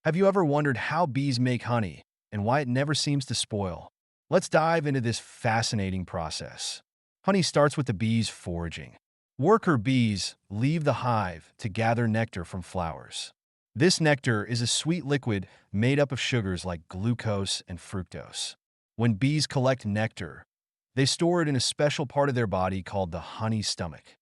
Have you ever wondered how bees make honey and why it never seems to spoil? Let's dive into this fascinating process. Honey starts with the bees foraging. Worker bees leave the hive to gather nectar from flowers. This nectar is a sweet liquid made up of sugars like glucose and fructose. When bees collect nectar, they store it in a special part of their body called the honey stomach.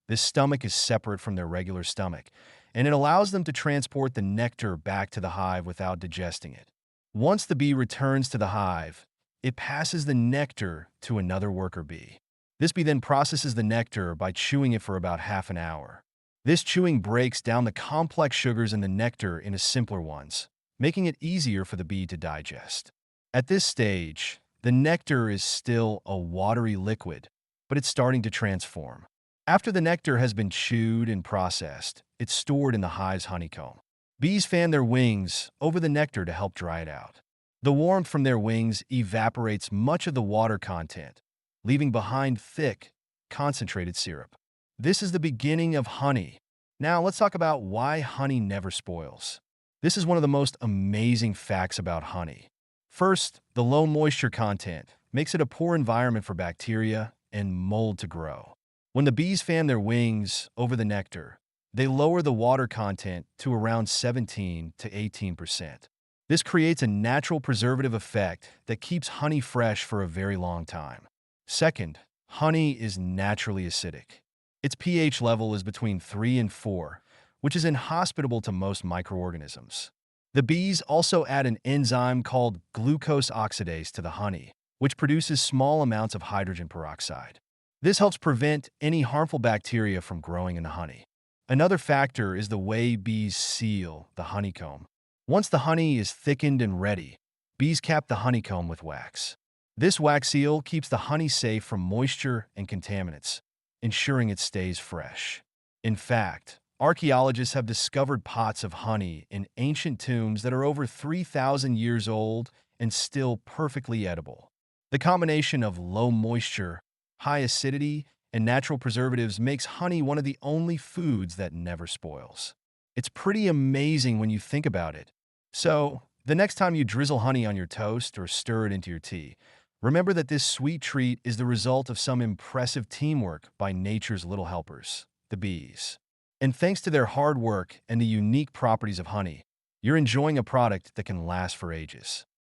This stomach is separate from their regular stomach, and it allows them to transport the nectar back to the hive without digesting it. Once the bee returns to the hive, it passes the nectar to another worker bee. This bee then processes the nectar by chewing it for about half an hour. This chewing breaks down the complex sugars in the nectar into simpler ones, making it easier for the bee to digest. At this stage, the nectar is still a watery liquid, but it's starting to transform. After the nectar has been chewed and processed, it's stored in the hive's honeycomb. Bees fan their wings over the nectar to help dry it out. The warmth from their wings evaporates much of the water content, leaving behind thick, concentrated syrup. This is the beginning of honey. Now let's talk about why honey never spoils. This is one of the most amazing facts about honey. First, the low moisture content makes it a poor environment for bacteria and mold to grow. When the bees fan their wings over the nectar, they lower the water content to around 17 to 18%. This creates a natural preservative effect that keeps honey fresh for a very long time. Second, honey is naturally acidic. Its pH level is between 3 and 4, which is inhospitable to most microorganisms. The bees also add an enzyme called glucose oxidase to the honey, which produces small amounts of hydrogen peroxide. This helps prevent any harmful bacteria from growing in the honey. Another factor is the way bees seal the honeycomb. Once the honey is thickened and ready, bees cap the honeycomb with wax. This wax seal keeps the honey safe from moisture and contaminants, ensuring it stays fresh. In fact, archaeologists have discovered pots of honey in ancient tombs that are over 3,000 years old and still perfectly edible. The combination of low moisture, high acidity, and natural preservatives makes honey one of the only foods that never spoils. It's pretty amazing when you think about it. So, the next time you drizzle honey on your toast or stir it into your tea, remember that this sweet treat is the result of some impressive teamwork by nature's little helpers, the bees. And thanks to their hard work and the unique properties of honey, you're enjoying a product that can last for ages.